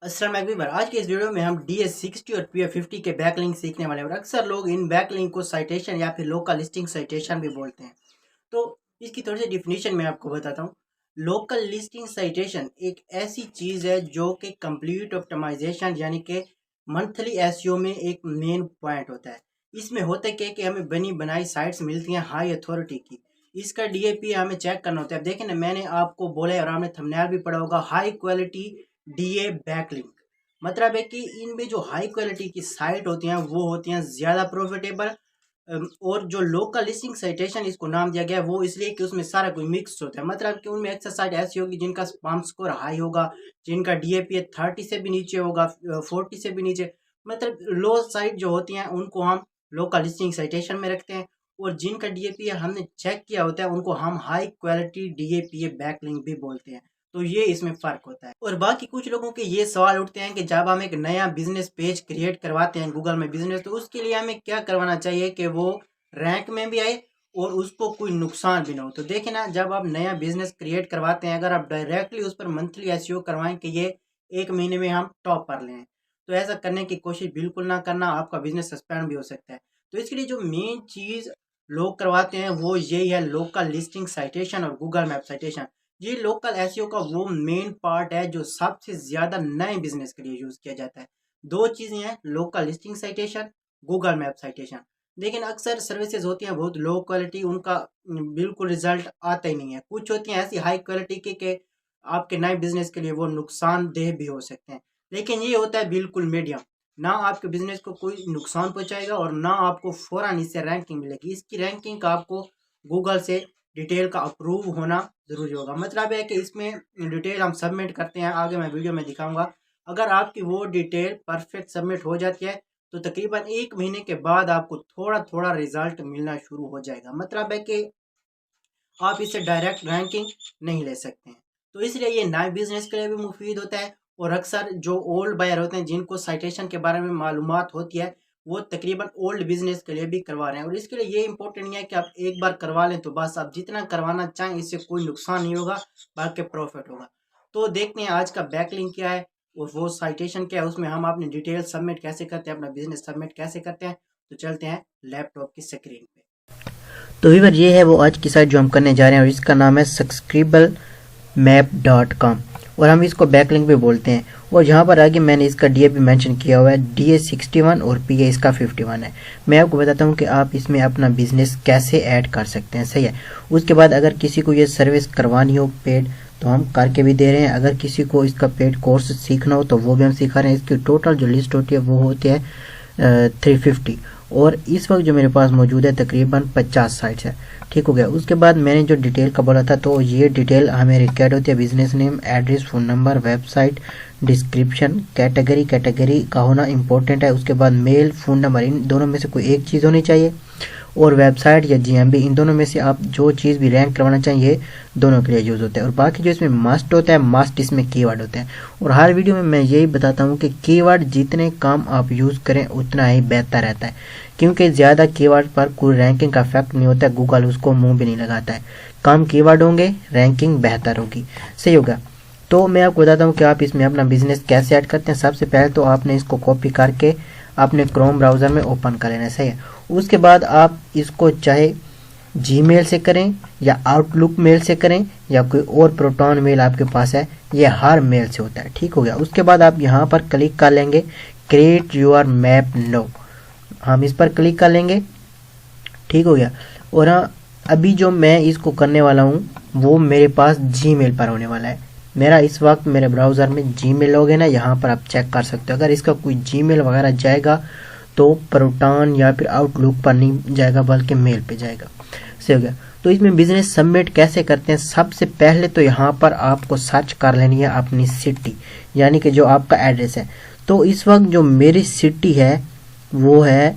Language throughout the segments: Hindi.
अस्सलाम वालेकुम। आज के इस वीडियो में हम DS60 और PF50 के बैकलिंक सीखने वाले हैं। और अक्सर लोग इन बैकलिंक को साइटेशन या फिर लोकल लिस्टिंग साइटेशन भी बोलते हैं। तो इसकी थोड़ी सी डिफिनीशन मैं आपको बताता हूँ। लोकल लिस्टिंग साइटेशन एक ऐसी चीज़ है जो कि कंप्लीट ऑप्टिमाइजेशन यानी कि मंथली एसईओ में एक मेन पॉइंट होता है। इसमें होता है कि हमें बनी बनाई साइट्स मिलती हैं हाई अथॉरिटी की। इसका DAP हमें चेक करना होता है। अब देखें ना, मैंने आपको बोला है और आपने थंबनेल भी पढ़ा होगा, हाई क्वालिटी DA बैकलिंक। मतलब है कि इनमें जो हाई क्वालिटी की साइट होती हैं वो होती हैं ज़्यादा प्रॉफिटेबल। और जो लोकल लिस्टिंग साइटेशन इसको नाम दिया गया है वो इसलिए कि उसमें सारा कोई मिक्स होता है। मतलब कि उनमें अक्सर साइट ऐसी होगी जिनका स्पैम स्कोर हाई होगा, जिनका DAP 30 से भी नीचे होगा, 40 से भी नीचे। मतलब लो साइट जो होती हैं उनको हम लोकल लिस्टिंग साइटेशन में रखते हैं, और जिनका DAP हमने चेक किया होता है उनको हम हाई क्वालिटी DAP बैकलिंक भी बोलते हैं। तो ये इसमें फ़र्क होता है। और बाकी कुछ लोगों के ये सवाल उठते हैं कि जब हम एक नया बिजनेस पेज क्रिएट करवाते हैं गूगल में बिजनेस, तो उसके लिए हमें क्या करवाना चाहिए कि वो रैंक में भी आए और उसको कोई नुकसान भी ना हो। तो देखिए ना, जब आप नया बिजनेस क्रिएट करवाते हैं, अगर आप डायरेक्टली उस पर मंथली एसईओ करवाएं कि ये 1 महीने में हम टॉप पर लें, तो ऐसा करने की कोशिश बिल्कुल ना करना, आपका बिजनेस सस्पेंड भी हो सकता है। तो इसके लिए जो मेन चीज़ लोग करवाते हैं वो यही है, लोकल लिस्टिंग साइटेशन और गूगल मैप साइटेशन। ये लोकल एसईओ का वो मेन पार्ट है जो सबसे ज़्यादा नए बिजनेस के लिए यूज़ किया जाता है। दो चीज़ें हैं, local listing citation, Google map citation. लेकिन अक्सर सर्विसेज होती हैं बहुत लो क्वालिटी, उनका बिल्कुल रिजल्ट आता ही नहीं है। कुछ होती हैं ऐसी हाई क्वालिटी के आपके नए बिजनेस के लिए वो नुकसानदेह भी हो सकते हैं। लेकिन ये होता है बिल्कुल मीडियम, ना आपके बिजनेस को कोई नुकसान पहुंचाएगा और ना आपको फ़ौरन इससे रैंकिंग मिलेगी। इसकी रैंकिंग का आपको गूगल से डिटेल का अप्रूव होना ज़रूरी होगा। मतलब है कि इसमें डिटेल हम सबमिट करते हैं, आगे मैं वीडियो में दिखाऊंगा। अगर आपकी वो डिटेल परफेक्ट सबमिट हो जाती है तो तकरीबन 1 महीने के बाद आपको थोड़ा थोड़ा रिजल्ट मिलना शुरू हो जाएगा। मतलब है कि आप इससे डायरेक्ट रैंकिंग नहीं ले सकते हैं। तो इसलिए ये नए बिजनेस के लिए भी मुफीद होता है। और अक्सर जो ओल्ड बायर होते हैं जिनको साइटेशन के बारे में मालूमात होती है, वो तकरीबन ओल्ड बिजनेस के लिए भी करवा रहे हैं। और इसके लिए ये इंपॉर्टेंट नहीं है कि आप एक बार करवा लें तो बस, आप जितना करवाना चाहें इससे कोई नुकसान नहीं होगा, बल्कि प्रॉफिट होगा। तो देखते हैं आज का बैकलिंक क्या है और वो साइटेशन क्या है, उसमें हम अपनी डिटेल सबमिट कैसे करते हैं, अपना बिजनेस सबमिट कैसे करते हैं। तो चलते हैं लैपटॉप की स्क्रीन पे। तो व्यूअर, ये है वो आज की साइट जो हम करने जा रहे हैं और इसका नाम है subscriblemap.com और हम इसको बैकलिंक भी बोलते हैं। और यहाँ पर आगे मैंने इसका DAP मेंशन किया हुआ है, DA61 और PA इसका 51 है। मैं आपको बताता हूँ कि आप इसमें अपना बिजनेस कैसे ऐड कर सकते हैं, सही है। उसके बाद अगर किसी को ये सर्विस करवानी हो पेड, तो हम करके भी दे रहे हैं। अगर किसी को इसका पेड कोर्स सीखना हो तो वो भी हम सिखा रहे हैं। इसकी टोटल जो लिस्ट होती है वो होती है 350 और इस वक्त जो मेरे पास मौजूद है तकरीबन 50 साइट्स है। ठीक हो गया। उसके बाद मैंने जो डिटेल का बोला था, तो ये डिटेल हमें रिक्वायर्ड होती है, business name, address, phone number, website, description, category का होना इंपॉर्टेंट है। उसके बाद मेल, फ़ोन नंबर, इन दोनों में से कोई एक चीज़ होनी चाहिए। और वेबसाइट या GMB, इन दोनों में से आप जो चीज़ भी रैंक करवाना चाहिए दोनों के लिए यूज़ होता है। और बाकी जो इसमें मस्ट होता है, मस्ट इसमें कीवर्ड होते हैं। और हर वीडियो में मैं यही बताता हूँ कि कीवर्ड जितने कम आप यूज़ करें उतना ही बेहतर रहता है, क्योंकि ज़्यादा कीवर्ड पर कोई रैंकिंग का इफेक्ट नहीं होता है, गूगल उसको मुंह भी नहीं लगाता है। कम कीवर्ड होंगे, रैंकिंग बेहतर होगी, सही होगा। तो मैं आपको बताता हूँ कि आप इसमें अपना बिजनेस कैसे ऐड करते हैं। सबसे पहले तो आपने इसको कॉपी करके अपने क्रोम ब्राउज़र में ओपन कर लेना है, सही है। उसके बाद आप इसको चाहे जीमेल से करें या आउटलुक मेल से करें या कोई और प्रोटॉन मेल आपके पास है, ये हर मेल से होता है। ठीक हो गया। उसके बाद आप यहाँ पर क्लिक कर लेंगे क्रिएट योर मैप नो, हम इस पर क्लिक कर लेंगे। ठीक हो गया। और हाँ, अभी जो मैं इसको करने वाला हूँ वो मेरे पास जीमेल पर होने वाला है। मेरा इस वक्त मेरे ब्राउज़र में जीमेल लॉगिन है, यहाँ पर आप चेक कर सकते हो। अगर इसका कोई जीमेल वगैरह जाएगा तो प्रोटॉन या फिर आउटलुक पर नहीं जाएगा, बल्कि मेल पे जाएगा, सही हो गया। तो इसमें बिजनेस सबमिट कैसे करते हैं, सबसे पहले तो यहाँ पर आपको सर्च कर लेनी है अपनी सिटी, यानी कि जो आपका एड्रेस है। तो इस वक्त जो मेरी सिटी है वो है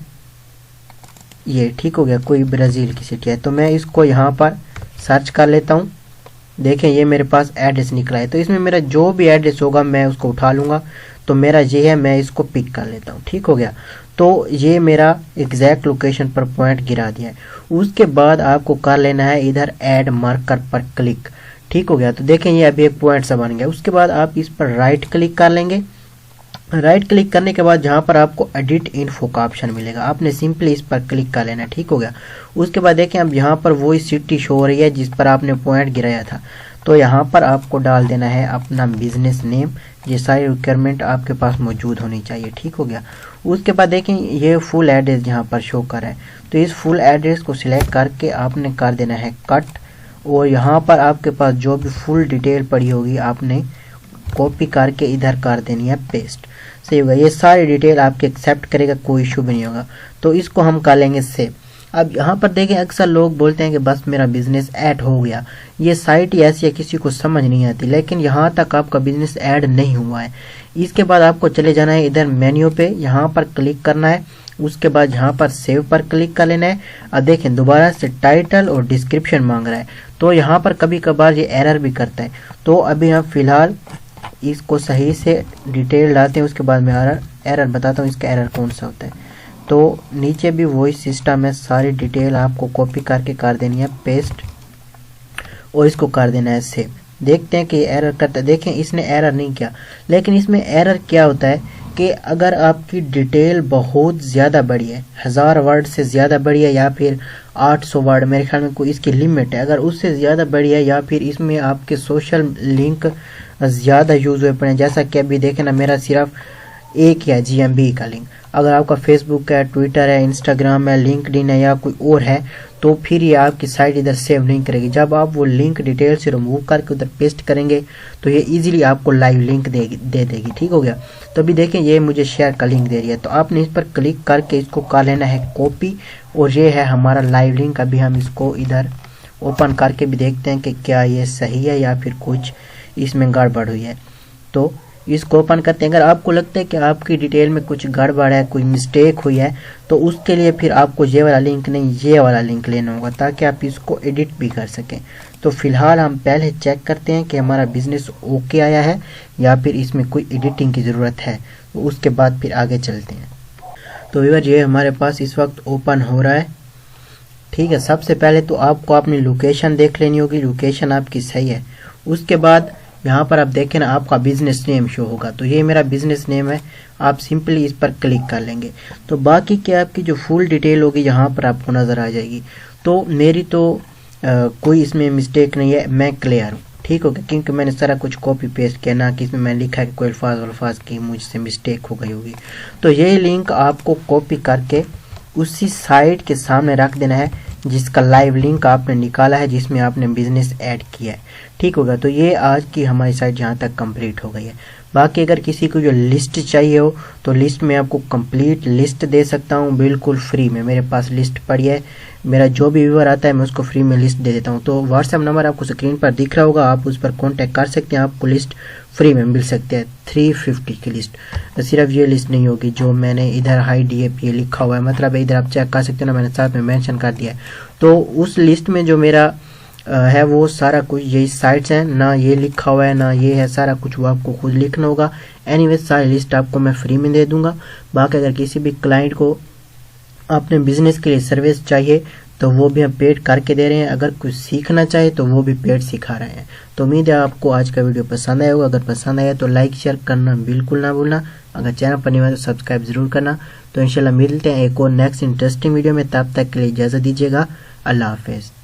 ये, ठीक हो गया, कोई ब्राज़ील की सिटी है। तो मैं इसको यहाँ पर सर्च कर लेता हूँ। देखें, ये मेरे पास एड्रेस निकला है। तो इसमें मेरा जो भी एड्रेस होगा मैं उसको उठा लूँगा। तो मेरा ये है, मैं इसको पिक कर लेता हूँ। ठीक हो गया। तो ये मेरा एग्जैक्ट लोकेशन पर पॉइंट गिरा दिया है। उसके बाद आपको कर लेना है इधर ऐड मार्कर पर क्लिक। ठीक हो गया। तो देखें, ये अभी एक पॉइंट सा बन गया। उसके बाद आप इस पर राइट क्लिक कर लेंगे राइट क्लिक करने के बाद जहाँ पर आपको एडिट इन्फो का ऑप्शन मिलेगा, आपने सिंपली इस पर क्लिक कर लेना। ठीक हो गया। उसके बाद देखें अब यहाँ पर वही सिटी शो हो रही है जिस पर आपने पॉइंट गिराया था। तो यहाँ पर आपको डाल देना है अपना बिजनेस नेम। ये सारी रिक्वायरमेंट आपके पास मौजूद होनी चाहिए। ठीक हो गया। उसके बाद देखें ये फुल एड्रेस यहाँ पर शो कर रहा है, तो इस फुल एड्रेस को सिलेक्ट करके आपने कर देना है कट। और यहाँ पर आपके पास जो भी फुल डिटेल पड़ी होगी आपने कॉपी करके इधर कर देनी है पेस्ट। सही होगा। ये सारी डिटेल आपके एक्सेप्ट करेगा, कोई इशू भी नहीं होगा। तो इसको हम कर लेंगे सेव। अब यहाँ पर देखें अक्सर लोग बोलते हैं कि बस मेरा बिजनेस ऐड हो गया। ये साइट ही ऐसी है किसी को समझ नहीं आती, लेकिन यहाँ तक आपका बिजनेस ऐड नहीं हुआ है। इसके बाद आपको चले जाना है इधर मेन्यू पे, यहाँ पर क्लिक करना है। उसके बाद यहाँ पर सेव पर क्लिक कर लेना है। अब देखें दोबारा से टाइटल और डिस्क्रिप्शन मांग रहा है, तो यहाँ पर कभी कभार ये एरर भी करता है। तो अभी हम फिलहाल इसको सही से डिटेल डालते हैं, उसके बाद मैं एरर बताता हूँ इसका एरर कौन सा होता है। तो नीचे भी वही सिस्टम है, सारी डिटेल आपको कॉपी करके कर देनी है पेस्ट और इसको कर देना है सेव। देखते हैं कि एरर करता है। देखें इसने एरर नहीं किया, लेकिन इसमें एरर क्या होता है कि अगर आपकी डिटेल बहुत ज़्यादा बड़ी है, 1000 वर्ड से ज़्यादा बड़ी है या फिर 800 वर्ड, मेरे ख्याल में कोई इसकी लिमिट है, अगर उससे ज़्यादा बड़ी है या फिर इसमें आपके सोशल लिंक ज़्यादा यूज़ हुए पड़े, जैसा कि अभी देखें ना मेरा सिर्फ एक है GMB का लिंक। अगर आपका फेसबुक है, ट्विटर है, इंस्टाग्राम है, लिंक्डइन है या कोई और है, तो फिर ये आपकी साइट इधर सेव नहीं करेगी। जब आप वो लिंक डिटेल से रिमूव करके उधर पेस्ट करेंगे तो ये इजीली आपको लाइव लिंक दे देगी। ठीक हो गया। तो अभी देखें ये मुझे शेयर का लिंक दे रही है, तो आपने इस पर क्लिक करके इसको कर लेना है कॉपी, और ये है हमारा लाइव लिंक। अभी हम इसको इधर ओपन करके भी देखते हैं कि क्या ये सही है या फिर कुछ इसमें गड़बड़ हुई है। तो इसको ओपन करते हैं। अगर आपको लगता है कि आपकी डिटेल में कुछ गड़बड़ है, कोई मिस्टेक हुई है, तो उसके लिए फिर आपको ये वाला लिंक नहीं ये वाला लिंक लेना होगा, ताकि आप इसको एडिट भी कर सकें। तो फिलहाल हम पहले चेक करते हैं कि हमारा बिजनेस ओके आया है या फिर इसमें कोई एडिटिंग की ज़रूरत है, तो उसके बाद फिर आगे चलते हैं। तो व्यूअर ये हमारे पास इस वक्त ओपन हो रहा है। ठीक है। सबसे पहले तो आपको अपनी लोकेशन देख लेनी होगी, लोकेशन आपकी सही है। उसके बाद यहाँ पर आप देखें ना आपका बिजनेस नेम शो होगा, तो ये मेरा बिजनेस नेम है। आप सिंपली इस पर क्लिक कर लेंगे तो बाकी की आपकी जो फुल डिटेल होगी यहाँ पर आपको नज़र आ जाएगी। तो मेरी तो कोई इसमें मिस्टेक नहीं है, मैं क्लियर हूँ। ठीक हो गया, क्योंकि मैंने सारा कुछ कॉपी पेस्ट किया, ना कि इसमें मैंने लिखा है कि कोई अल्फाज की मुझसे मिस्टेक हो गई होगी। तो ये लिंक आपको कॉपी करके उसी साइट के सामने रख देना है जिसका लाइव लिंक आपने निकाला है, जिसमें आपने बिजनेस ऐड किया है। ठीक होगा। तो ये आज की हमारी साइट यहाँ तक कंप्लीट हो गई है। बाकी अगर किसी को जो लिस्ट चाहिए हो तो लिस्ट में आपको कंप्लीट लिस्ट दे सकता हूँ बिल्कुल फ्री में। मेरे पास लिस्ट पड़ी है, मेरा जो भी व्यूअर आता है मैं उसको फ्री में लिस्ट दे देता हूँ। तो व्हाट्सएप नंबर आपको स्क्रीन पर दिख रहा होगा, आप उस पर कॉन्टैक्ट कर सकते हैं, आपको लिस्ट फ्री में मिल सकते हैं। 350 की लिस्ट। सिर्फ ये लिस्ट नहीं होगी जो मैंने इधर हाई DAP लिखा हुआ है, मतलब इधर आप चेक कर सकते हो ना, मैंने साथ में मेंशन कर दिया है। तो उस लिस्ट में जो मेरा है वो सारा कुछ यही साइट्स हैं, ना ये लिखा हुआ है ना ये है, सारा कुछ वो आपको खुद लिखना होगा। एनीवेज सारी लिस्ट आपको मैं फ्री में दे दूंगा। बाकी अगर किसी भी क्लाइंट को अपने बिजनेस के लिए सर्विस चाहिए तो वो भी हम पेड करके दे रहे हैं, अगर कुछ सीखना चाहे तो वो भी पेड सिखा रहे हैं। तो उम्मीद है आपको आज का वीडियो पसंद आया होगा। अगर पसंद आया तो लाइक शेयर करना बिल्कुल ना भूलना। अगर चैनल पर नहीं हुआ तो सब्सक्राइब जरूर करना। तो इंशाल्लाह मिलते हैं एक और नेक्स्ट इंटरेस्टिंग वीडियो में, तब तक के लिए इजाज़त दीजिएगा। अल्लाह हाफिज़।